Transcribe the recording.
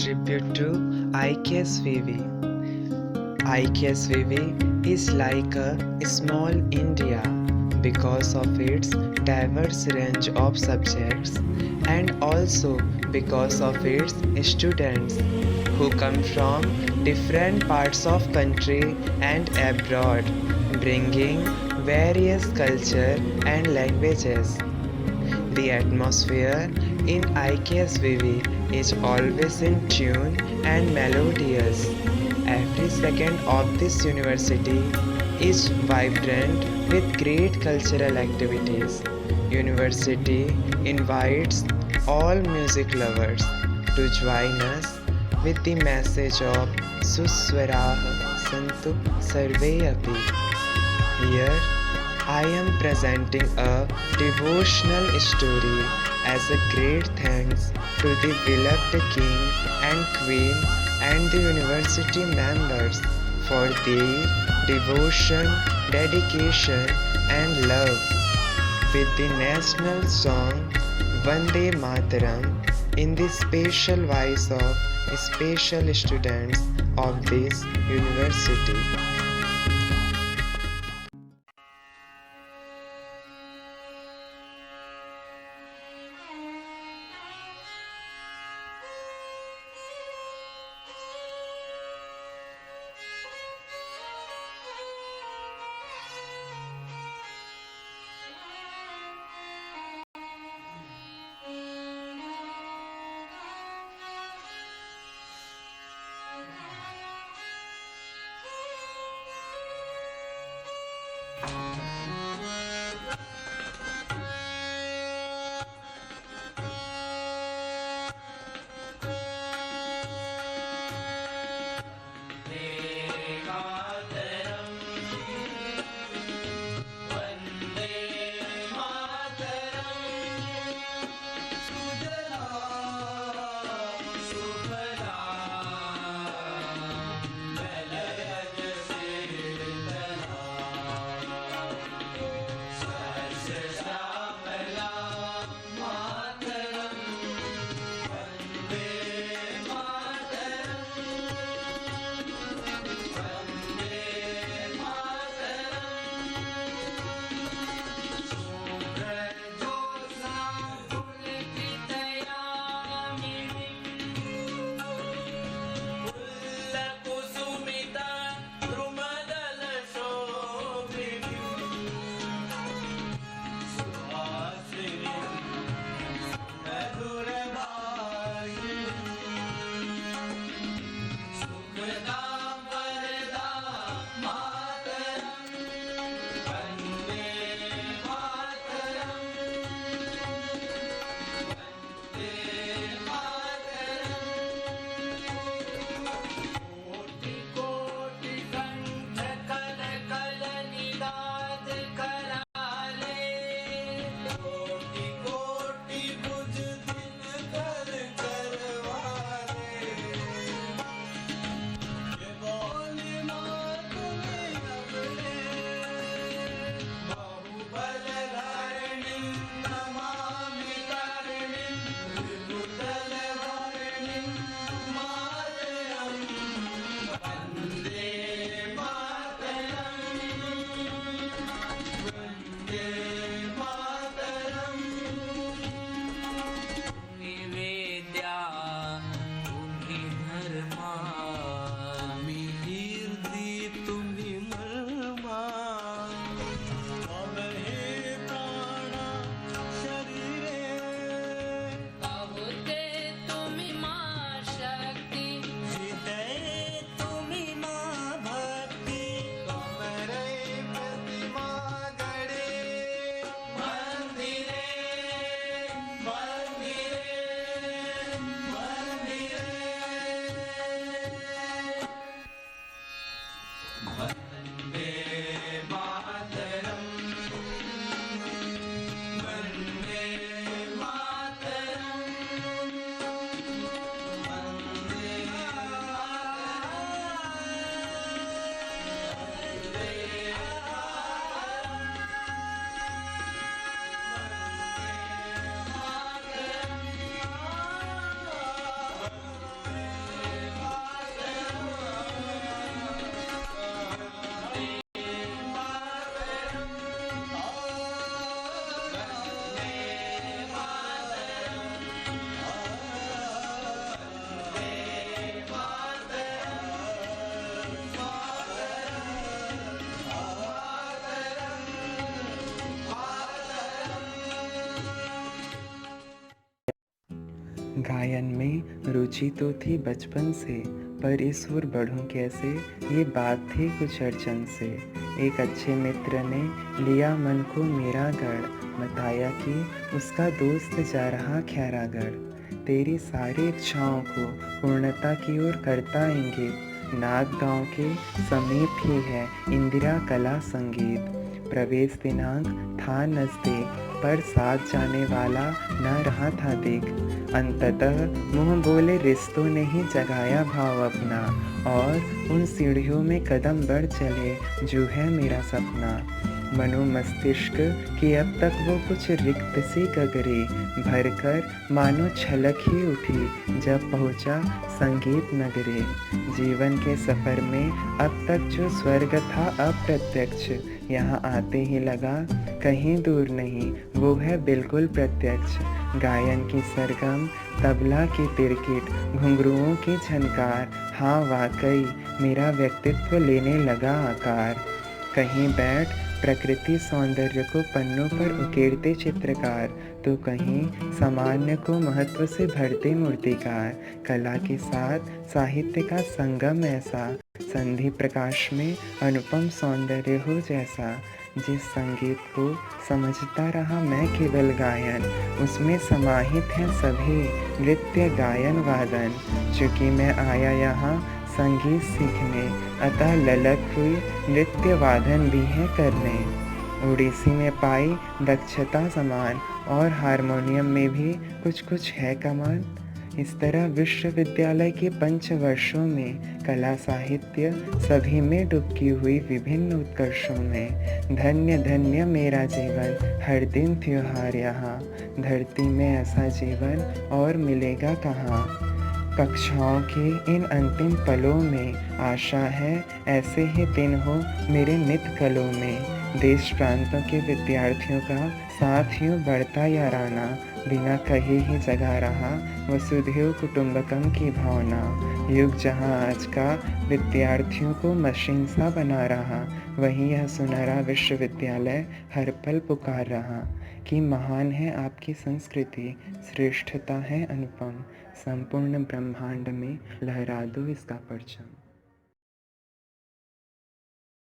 tribute to IKSVV. IKSVV is like a small India because of its diverse range of subjects and also because of its students who come from different parts of country and abroad, bringing various culture and languages. The atmosphere in IKSVV is always in tune and melodious. Every second of this university is vibrant with great cultural activities. University invites all music lovers to join us with the message of Suswarah Santu Sarve Api. Here I am presenting a devotional story as a great thanks to the beloved King and Queen and the university members for their devotion, dedication and love with the national song Vande Mataram in the special voice of special students of this university. गायन में रुचि तो थी बचपन से, पर इस ओर बढ़ूं कैसे, ये बात थी कुछ अड़चन से। एक अच्छे मित्र ने लिया मन को मेरा गढ़, बताया कि उसका दोस्त जा रहा खैरागढ़। तेरी सारी इच्छाओं को पूर्णता की ओर करता इंगित, नाग गांव के समीप ही है इंदिरा कला संगीत। प्रवेश दिनांक था नज़दीक, पर साथ जाने वाला न रहा था दिख। अंततः मुँह बोले रिश्तों ने ही जगाया भाव अपना, और उन सीढ़ियों में कदम बढ़ चले जो है मेरा सपना। मनो मस्तिष्क की अब तक वो कुछ रिक्त सी गगरी भरकर मानो छलक ही उठी जब पहुंचा संगीत नगरी। जीवन के सफर में अब तक जो स्वर्ग था अप्रत्यक्ष, यहाँ आते ही लगा कहीं दूर नहीं, वो है बिल्कुल प्रत्यक्ष। गायन की सरगम, तबला की तिरकिट, घुंघरुओं की झनकार, हाँ वाकई मेरा व्यक्तित्व लेने लगा आकार। कहीं बैठ प्रकृति सौंदर्य को पन्नों पर उकेरते चित्रकार, तो कहीं सामान्य को महत्व से भरते मूर्तिकार। कला के साथ साहित्य का संगम ऐसा, संधि प्रकाश में अनुपम सौंदर्य हो जैसा। जिस संगीत को समझता रहा मैं केवल गायन, उसमें समाहित हैं सभी नृत्य गायन वादन। चूँकि मैं आया यहाँ संगीत सीखने, अतः ललक हुई नृत्य वादन भी है करने। ओडिसी में पाई दक्षता समान, और हारमोनियम में भी कुछ कुछ है कमाल। इस तरह विश्वविद्यालय के 5 वर्षों में कला साहित्य सभी में डुबकी हुई विभिन्न उत्कर्षों में। धन्य धन्य मेरा जीवन, हर दिन त्योहार यहाँ, धरती में ऐसा जीवन और मिलेगा कहाँ। कक्षाओं के इन अंतिम पलों में आशा है ऐसे ही दिन हो मेरे नित कलों में। देश प्रांतों के विद्यार्थियों का साथ यूँ बढ़ता याराना, बिना कहे ही जगा रहा वसुधैव कुटुंबकम की भावना। युग जहाँ आज का विद्यार्थियों को मशीन सा बना रहा, वहीं यह सुनहरा विश्वविद्यालय हर पल पुकार रहा कि महान है आपकी संस्कृति, श्रेष्ठता है अनुपम, संपूर्ण ब्रह्मांड में लहरा दो इसका परचम।